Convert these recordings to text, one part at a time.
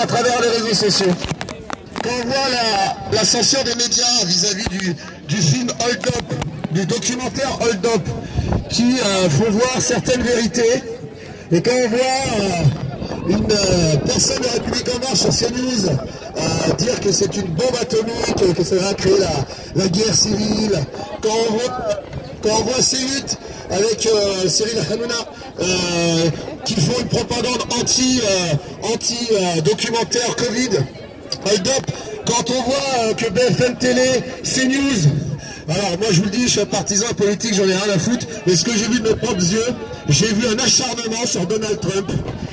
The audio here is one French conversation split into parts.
à travers les réseaux sociaux. Quand on voit la censure des médias vis-à-vis du film Hold Up, du documentaire Hold Up, qui font voir certaines vérités, et quand on voit une personne de la République en marche sur CNews dire que c'est une bombe atomique, que ça va créer la guerre civile, quand on voit C8 avec Cyril Hanouna qui font une propagande anti-documentaire Covid, Hold Up, quand on voit que BFM Télé, CNews, alors moi je vous le dis, je suis un partisan politique, j'en ai rien à foutre, mais ce que j'ai vu de mes propres yeux, j'ai vu un acharnement sur Donald Trump,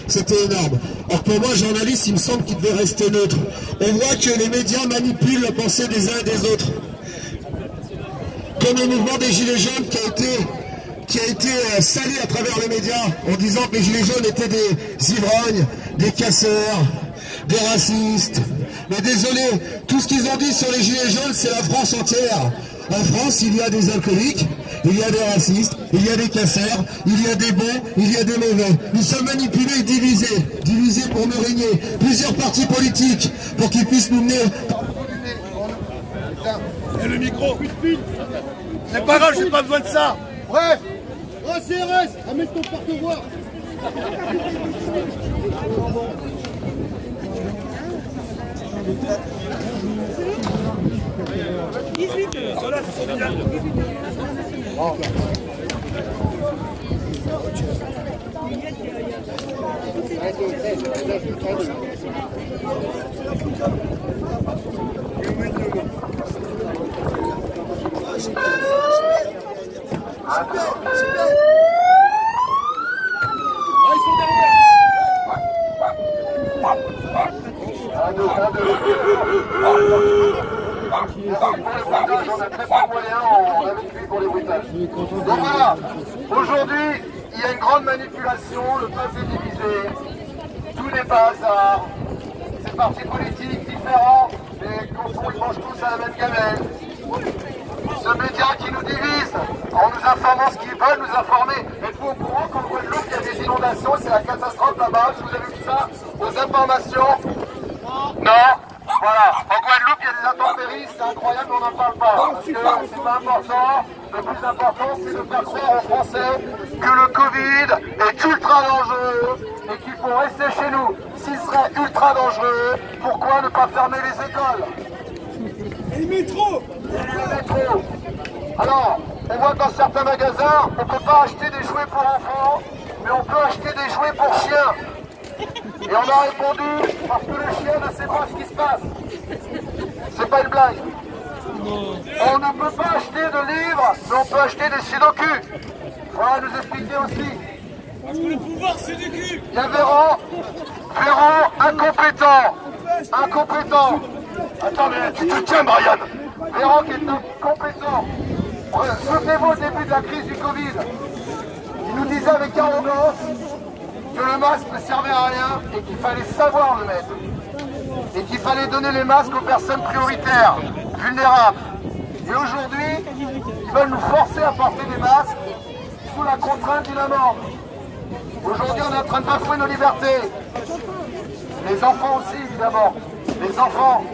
c'était énorme. Or pour moi, journaliste, il me semble qu'il devait rester neutre. On voit que les médias manipulent la pensée des uns et des autres. Comme le mouvement des Gilets jaunes qui a été sali à travers les médias en disant que les Gilets jaunes étaient des ivrognes, des casseurs, des racistes. Mais désolé, tout ce qu'ils ont dit sur les Gilets jaunes, c'est la France entière. En France, il y a des alcooliques, il y a des racistes, il y a des casseurs, il y a des bons, il y a des mauvais. Nous sommes manipulés et divisés pour nous régner. Plusieurs partis politiques pour qu'ils puissent nous mener. Et le micro. C'est pas grave, j'ai pas besoin de ça. Bref. Oh CRS, amène ton porte-voix. Donc voilà, aujourd'hui, il y a une grande manipulation, le peuple est divisé, tout n'est pas hasard, ces partis politiques différents, mais qu'au fond ils mangent tous à la même gamelle. Ce média qui nous divise en nous informant ce qu'ils veulent nous informer. Êtes-vous au courant qu'en Guadeloupe il y a des inondations, c'est la catastrophe là-bas, vous avez vu ça aux informations? Non. Voilà, en Guadeloupe il y a des intempéries, c'est incroyable, on n'en parle pas, parce que c'est pas important. Le plus important c'est de faire croire aux Français que le Covid est ultra dangereux et qu'il faut rester chez nous. S'il serait ultra dangereux, pourquoi ne pas fermer les écoles? Et le métro. Le métro. Alors, on voit que dans certains magasins, on ne peut pas acheter des jouets pour enfants, mais on peut acheter des jouets pour chiens. Et on a répondu parce que le chien ne sait pas ce qui se passe. C'est pas une blague. On ne peut pas acheter de livres, mais on peut acheter des sudoku. Il faudra nous expliquer aussi. Parce que le pouvoir c'est du cul. Il y a Véran, incompétent. Incompétent. Attends, mais tu te tiens, Brian. Véran qui est incompétent. Souvenez-vous au début de la crise du Covid. Il nous disait avec arrogance que le masque ne servait à rien et qu'il fallait savoir le mettre. Et qu'il fallait donner les masques aux personnes prioritaires, vulnérables. Et aujourd'hui, ils veulent nous forcer à porter des masques sous la contrainte d'une amende. Aujourd'hui, on est en train de bafouer nos libertés. Les enfants aussi, évidemment. Les enfants.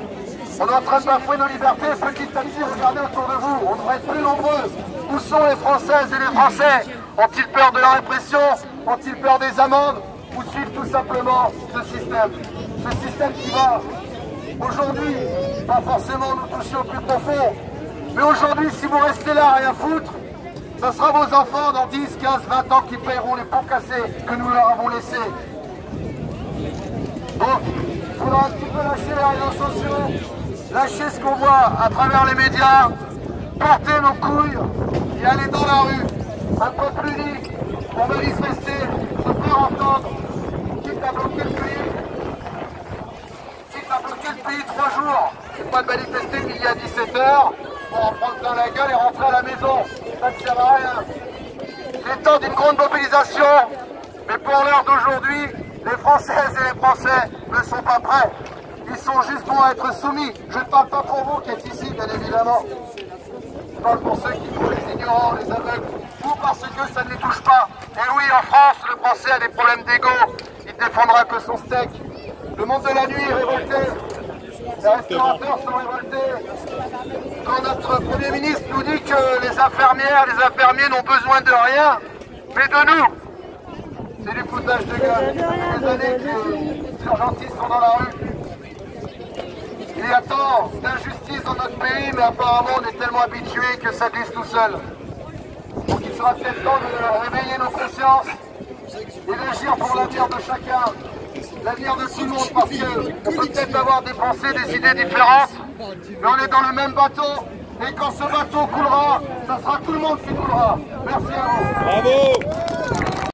On est en train de bafouer nos libertés. Petit à petit, regardez autour de vous. On devrait être plus nombreux. Où sont les Françaises et les Français? Ont-ils peur de la répression? Ont-ils peur des amendes? Ou suivent tout simplement ce système? Ce système qui va, aujourd'hui, pas forcément nous toucher au plus profond. Mais aujourd'hui, si vous restez là à rien foutre, ce sera vos enfants dans 10, 15, 20 ans qui paieront les pots cassés que nous leur avons laissés. Donc, il faudra un petit peu lâcher les réseaux sociaux, lâcher ce qu'on voit à travers les médias, porter nos couilles et aller dans la rue, un peuple uni, pour manifester, se faire entendre, quitte à bloquer le pays. Quitte à bloquer le pays 3 jours. C'est pas de manifester midi à 17h pour en prendre plein la gueule et rentrer à la maison. Ça ne sert à rien. Il est temps d'une grande mobilisation, mais pour l'heure d'aujourd'hui, les Françaises et les Français ne sont pas prêts. Ils sont juste bons à être soumis. Je ne parle pas pour vous qui êtes ici, bien évidemment. Je parle pour ceux qui font les ignorants, les aveugles, ou parce que ça ne les touche pas. Et oui, en France, le Français a des problèmes d'ego. Il ne défendra que son steak. Le monde de la nuit est révolté. Les restaurateurs sont révoltés. Quand notre Premier ministre nous dit que les infirmières, les infirmiers n'ont besoin de rien, mais de nous. C'est du foutage de gueule. Des années que les urgentistes sont dans la rue. Il y a tant d'injustice dans notre pays, mais apparemment on est tellement habitués que ça glisse tout seul. Donc il sera peut-être temps de réveiller nos consciences et d'agir pour l'avenir de chacun, l'avenir de tout le monde, parce qu'on peut peut-être avoir des pensées, des idées différentes, mais on est dans le même bateau, et quand ce bateau coulera, ça sera tout le monde qui coulera. Merci à vous. Bravo.